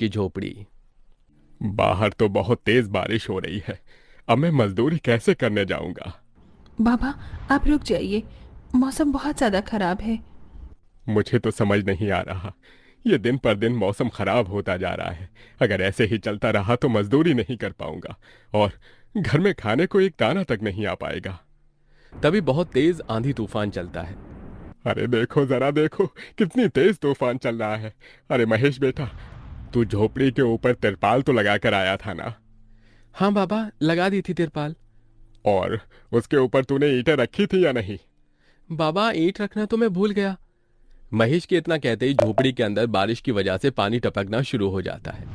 की झोपड़ी। बाहर तो बहुत तेज बारिश हो रही है। अब मैं मजदूरी कैसे करने जाऊंगा? बाबा, आप रुक जाइए, मौसम बहुत ज़्यादा खराब है। मुझे तो समझ नहीं आ रहा। ये दिन पर दिन मौसम खराब होता जा रहा है। अगर ऐसे ही चलता रहा तो मजदूरी नहीं कर पाऊंगा और घर में खाने को एक दाना तक नहीं आ पाएगा। तभी बहुत तेज आंधी तूफान चलता है। अरे देखो जरा देखो, कितनी तेज तूफान चल रहा है। अरे महेश बेटा, तू झोपड़ी के ऊपर तिरपाल तो लगा कर आया था ना? हाँ बाबा, लगा दी थी तिरपाल। और उसके ऊपर तूने ईंटें रखी थी या नहीं? बाबा, ईंट रखना तो मैं भूल गया। महेश के इतना कहते ही झोपड़ी के अंदर बारिश की वजह से पानी टपकना शुरू हो जाता है।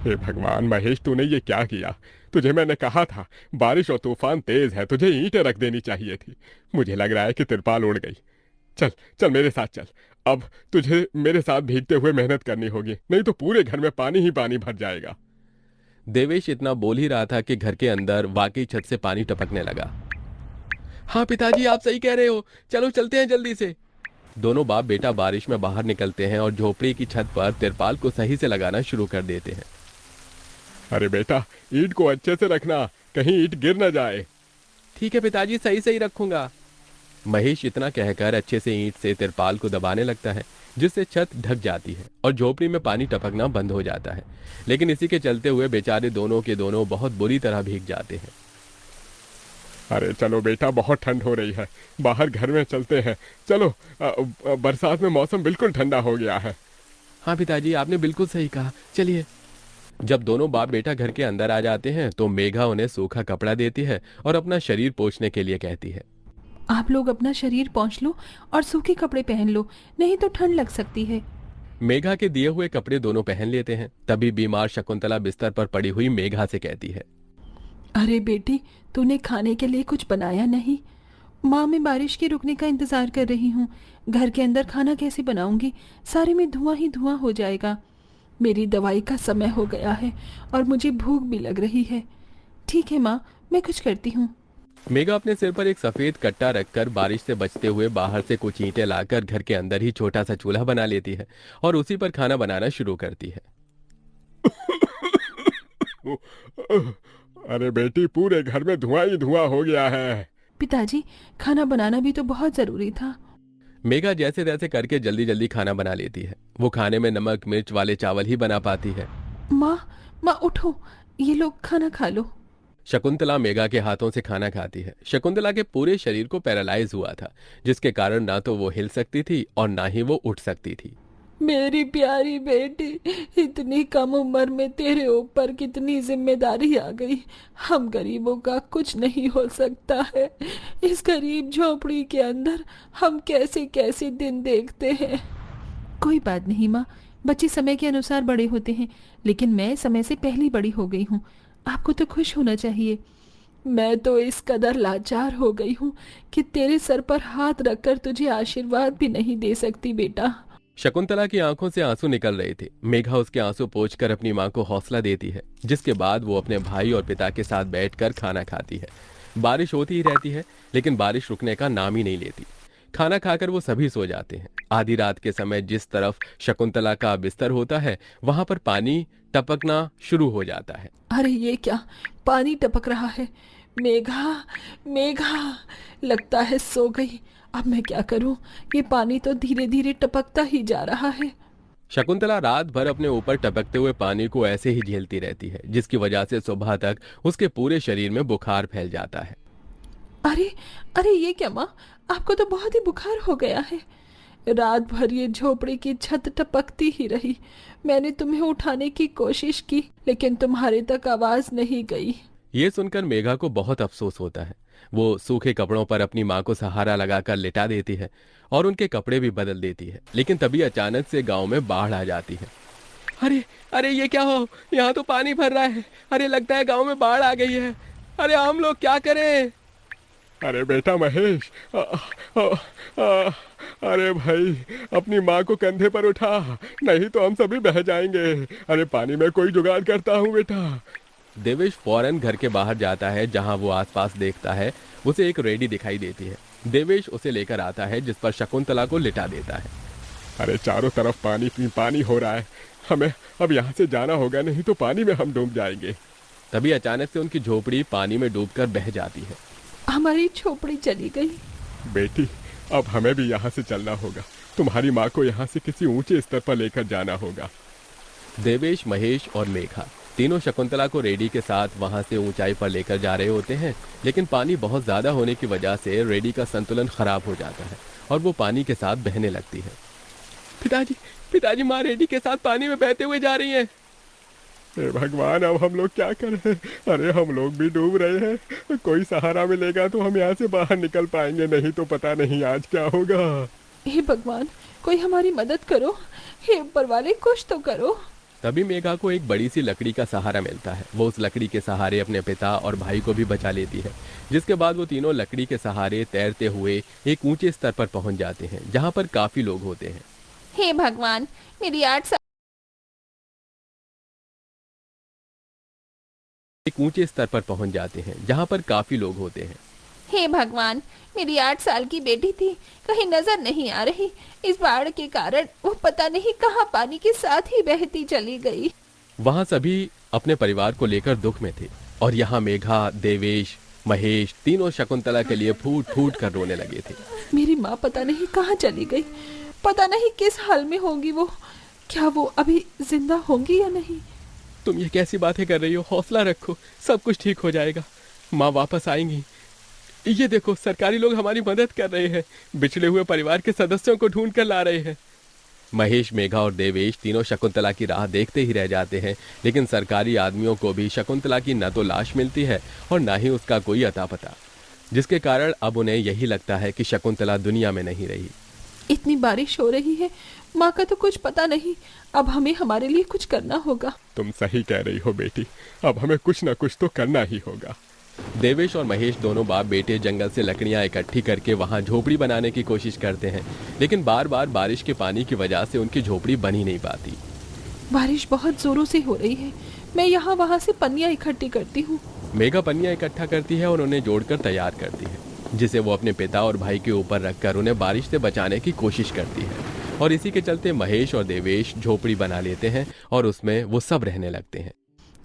हे भगवान महेश, तूने ये क्या किया? तुझे मैंने कहा था बारिश और तूफान तेज है, तुझे ईंटें रख देनी चाहिए थी। मुझे लग रहा है कि तिरपाल उड़ गई। चल चल मेरे साथ चल। अब तुझे मेरे साथ भीगते हुए मेहनत करनी होगी, नहीं तो पूरे घर में पानी ही पानी भर जाएगा। देवेश इतना बोल ही रहा था कि घर के अंदर वाकई छत से पानी टपकने लगा। हाँ पिताजी, आप सही कह रहे हो, चलो चलते हैं जल्दी से। दोनों बाप बेटा बारिश में बाहर निकलते हैं और झोपड़ी की छत पर तिरपाल को सही से लगाना शुरू कर देते हैं। अरे बेटा, ईंट को अच्छे से रखना, कहीं ईंट गिर न जाए। ठीक है पिताजी, सही सही रखूंगा। महेश इतना कहकर अच्छे से ईंट से तिरपाल को दबाने लगता है, जिससे छत ढक जाती है और झोपड़ी में पानी टपकना बंद हो जाता है। लेकिन इसी के चलते हुए बेचारे दोनों के दोनों बहुत बुरी तरह भीग जाते हैं। अरे चलो बेटा, बहुत ठंड हो रही है, बाहर घर में चलते हैं। चलो, बरसात में मौसम बिल्कुल ठंडा हो गया है। हाँ पिताजी, आपने बिल्कुल सही कहा, चलिए। जब दोनों बाप बेटा घर के अंदर आ जाते हैं तो मेघा उन्हें सूखा कपड़ा देती है और अपना शरीर पोंछने के लिए कहती है। आप लोग अपना शरीर पोंछ लो और सूखे कपड़े पहन लो, नहीं तो ठंड लग सकती है। मेघा के दिए हुए कपड़े दोनों पहन लेते हैं। तभी बीमार शकुंतला बिस्तर पर पड़ी हुई मेघा से कहती है। अरे बेटी, तूने खाने के लिए कुछ बनाया नहीं? माँ, मैं बारिश के रुकने का इंतजार कर रही हूँ। घर के अंदर खाना कैसे बनाऊंगी? सारे में धुआं ही धुआं हो जाएगा। मेरी दवाई का समय हो गया है और मुझे भूख भी लग रही है। ठीक है माँ, मैं कुछ करती हूँ। मेघा अपने सिर पर एक सफेद कट्टा रखकर बारिश से बचते हुए बाहर से कुछ ईंटें लाकर घर के अंदर ही छोटा सा चूल्हा बना लेती है और उसी पर खाना बनाना शुरू करती है। अरे बेटी, पूरे घर में धुआं ही धुआं हो गया है। पिताजी, खाना बनाना भी तो बहुत ज़रूरी था। मेघा जैसे तैसे करके जल्दी जल्दी खाना बना लेती है। वो खाने में नमक मिर्च वाले चावल ही बना पाती है। माँ, माँ उठो, ये लोग खाना खा लो। शकुंतला मेघा के हाथों से खाना खाती है। शकुंतला के पूरे शरीर को पैरालाइज हुआ था, जिसके कारण ना तो वो हिल सकती थी और ना ही वो उठ सकती थी। मेरी प्यारी बेटी, इतनी कम उम्र में तेरे ऊपर कितनी जिम्मेदारी आ गई। हम गरीबों का कुछ नहीं हो सकता है। इस गरीब झोपड़ी के अंदर हम कैसे कैसे दिन देखते हैं। कोई बात नहीं माँ, बच्चे समय के अनुसार बड़े होते हैं, लेकिन मैं समय से पहले बड़ी हो गई हूँ। आपको तो खुश होना चाहिए। मैं तो इस कदर लाचार हो गई हूँ कि तेरे सर पर हाथ रखकर तुझे आशीर्वाद भी नहीं दे सकती बेटा। शकुंतला की आंखों से आंसू निकल रहे थे। मेघा उसके आंसू पोंछकर अपनी मां को हौसला देती है, जिसके बाद वो अपने भाई और पिता के साथ बैठकर खाना खाती है। बारिश होती ही रहती है, लेकिन बारिश रुकने का नाम ही नहीं लेती। खाना खाकर वो सभी सो जाते हैं। आधी रात के समय जिस तरफ शकुंतला का बिस्तर होता है वहां पर पानी टपकना शुरू हो जाता है। अरे ये क्या, पानी टपक रहा है। मेघा, मेघा, लगता है सो गई। अब मैं क्या करूं? ये पानी तो धीरे धीरे टपकता ही जा रहा है। शकुंतला रात भर अपने ऊपर टपकते हुए पानी को ऐसे ही झेलती रहती है, जिसकी वजह से सुबह तक उसके पूरे शरीर में बुखार फैल जाता है। अरे, अरे ये क्या माँ, आपको तो बहुत ही बुखार हो गया है। रात भर ये झोपड़ी की छत टपकती ही रही। मैंने तुम्हें उठाने की कोशिश की, लेकिन तुम्हारे तक आवाज नहीं गई। ये सुनकर मेघा को बहुत अफसोस होता है। वो सूखे कपड़ों पर अपनी मां को सहारा लगाकर लिटा देती है और उनके कपड़े भी बदल देती है। लेकिन तभी अचानक से गांव में बाढ़ आ जाती है। अरे अरे ये क्या हो, यहाँ तो पानी भर रहा है। अरे लगता है गांव में बाढ़ आ गई है। अरे हम लोग क्या करें? अरे बेटा महेश, अरे भाई, अपनी माँ को कंधे पर उठा, नहीं तो हम सभी बह जाएंगे। अरे पानी में कोई जुगाड़ करता हूँ बेटा। देवेश फौरन घर के बाहर जाता है। जहां वो आसपास देखता है उसे एक रेडी दिखाई देती है। देवेश उसे लेकर आता है, जिस पर शकुंतला को लिटा देता है। अरे चारों तरफ पानी ही पानी हो रहा है। हमें अब यहाँ से जाना होगा, नहीं तो पानी में हम डूब जाएंगे। तभी अचानक से उनकी झोपड़ी पानी में डूबकर बह जाती है। हमारी झोपड़ी चली गई। बेटी, अब हमें भी यहाँ से चलना होगा। तुम्हारी माँ को यहाँ से किसी ऊंचे स्तर पर लेकर जाना होगा। देवेश, महेश और मेघा तीनों शकुंतला को रेडी के साथ वहां से ऊंचाई पर लेकर जा रहे होते हैं, लेकिन पानी बहुत ज्यादा होने की वजह से रेडी का संतुलन खराब हो जाता है और वो पानी के साथ बहने लगती है। पिताजी, पिताजी, माँ रेडी के साथ पानी में बहते हुए जा रही हैं। हे भगवान, अब हम लोग क्या करें? अरे हम लोग भी डूब रहे हैं। कोई सहारा मिलेगा तो हम यहाँ से बाहर निकल पाएंगे, नहीं तो पता नहीं आज क्या होगा। हे भगवान, कोई हमारी मदद करो। हे ऊपर वाले, कुछ तो करो। तभी मेघा को एक बड़ी सी लकड़ी का सहारा मिलता है। वो उस लकड़ी के सहारे अपने पिता और भाई को भी बचा लेती है, जिसके बाद वो तीनों लकड़ी के सहारे तैरते हुए एक ऊंचे स्तर पर पहुंच जाते हैं, जहां पर काफी लोग होते हैं। हे भगवान, मेरी 8 साल एक ऊंचे स्तर पर पहुंच जाते हैं जहां पर काफी लोग होते हैं। हे भगवान, मेरी 8 साल की बेटी थी, कहीं नजर नहीं आ रही। इस बाढ़ के कारण वो पता नहीं कहां पानी के साथ ही बहती चली गई। वहां सभी अपने परिवार को लेकर दुख में थे और यहाँ मेघा, देवेश, महेश तीनों शकुंतला के लिए फूट फूट कर रोने लगे थे। मेरी माँ पता नहीं कहाँ चली गई, पता नहीं किस हाल में होंगी वो। क्या वो अभी जिंदा होंगी या नहीं? तुम ये कैसी बातें कर रही हो? हौसला रखो, सब कुछ ठीक हो जाएगा। माँ वापस आएंगी। ये देखो, सरकारी लोग हमारी मदद कर रहे हैं, बिछड़े हुए परिवार के सदस्यों को ढूंढ कर ला रहे हैं। महेश, मेघा और देवेश तीनों शकुंतला की राह देखते ही रह जाते हैं, लेकिन सरकारी आदमियों को भी शकुंतला की न तो लाश मिलती है और न ही उसका कोई अता पता, जिसके कारण अब उन्हें यही लगता है कि शकुंतला दुनिया में नहीं रही। इतनी बारिश हो रही है, माँ का तो कुछ पता नहीं। अब हमें हमारे लिए कुछ करना होगा। तुम सही कह रही हो बेटी, अब हमें कुछ न कुछ तो करना ही होगा। देवेश और महेश दोनों बाप बेटे जंगल से लकड़ियां इकट्ठी करके वहां झोपड़ी बनाने की कोशिश करते हैं, लेकिन बार बार बारिश के पानी की वजह से उनकी झोपड़ी बन ही नहीं पाती। बारिश बहुत जोरों से हो रही है, मैं यहाँ वहाँ से पन्नियाँ इकट्ठी करती हूँ। मेघा पन्नियां इकट्ठा करती है और उन्हें जोड़कर तैयार करती है, जिसे वो अपने पिता और भाई के ऊपर रखकर उन्हें बारिश से बचाने की कोशिश करती है। और इसी के चलते महेश और देवेश झोपड़ी बना लेते हैं और उसमें वो सब रहने लगते हैं।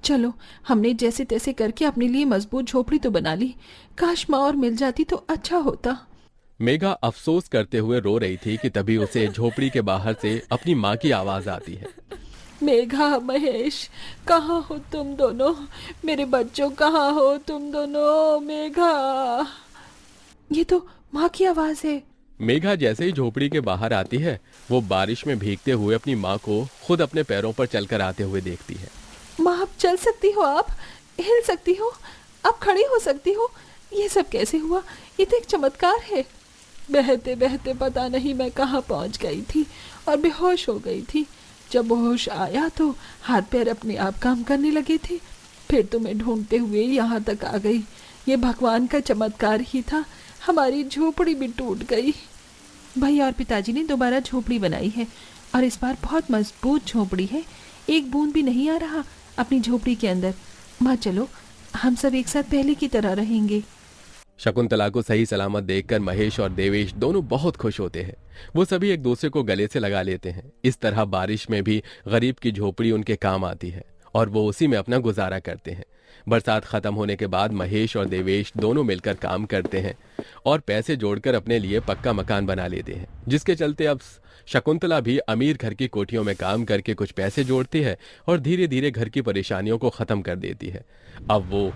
चलो, हमने जैसे तैसे करके अपने लिए मजबूत झोपड़ी तो बना ली। काश माँ और मिल जाती तो अच्छा होता। मेघा अफसोस करते हुए रो रही थी कि तभी उसे झोपड़ी के बाहर से अपनी माँ की आवाज आती है। मेघा, महेश, कहाँ हो तुम दोनों? मेरे बच्चों, कहाँ हो तुम दोनों? मेघा, ये तो माँ की आवाज है। मेघा जैसे ही झोपड़ी के बाहर आती है, वो बारिश में भीगते हुए अपनी माँ को खुद अपने पैरों पर चलकर आते हुए देखती है। माँ, आप चल सकती हो, आप हिल सकती हो, आप खड़ी हो सकती हो। ये सब कैसे हुआ? ये तो एक चमत्कार है। बहते बहते पता नहीं मैं कहाँ पहुँच गई थी और बेहोश हो गई थी। जब होश आया तो हाथ पैर अपने आप काम करने लगे थे। फिर तुम्हें ढूंढते हुए यहाँ तक आ गई। ये भगवान का चमत्कार ही था। हमारी झोपड़ी भी टूट गई। भैया और पिताजी ने दोबारा झोपड़ी बनाई है और इस बार बहुत मजबूत झोपड़ी है। एक बूंद भी नहीं आ रहा अपनी झोपड़ी के अंदर। माँ, चलो हम सब एक साथ पहले की तरह रहेंगे। शकुंतला को सही सलामत देखकर महेश और देवेश दोनों बहुत खुश होते हैं। वो सभी एक दूसरे को गले से लगा लेते हैं। इस तरह बारिश में भी गरीब की झोपड़ी उनके काम आती है और वो उसी में अपना गुजारा करते हैं। बरसात खत्म होने के बाद महेश और देवेश दोनों मिलकर काम करते हैं और पैसे जोड़कर अपने लिए पक्का मकान बना लेते हैं, जिसके चलते अब शकुंतला भी अमीर घर की कोठियों में काम करके कुछ पैसे जोड़ती है और धीरे धीरे घर की परेशानियों को खत्म कर देती है। अब वो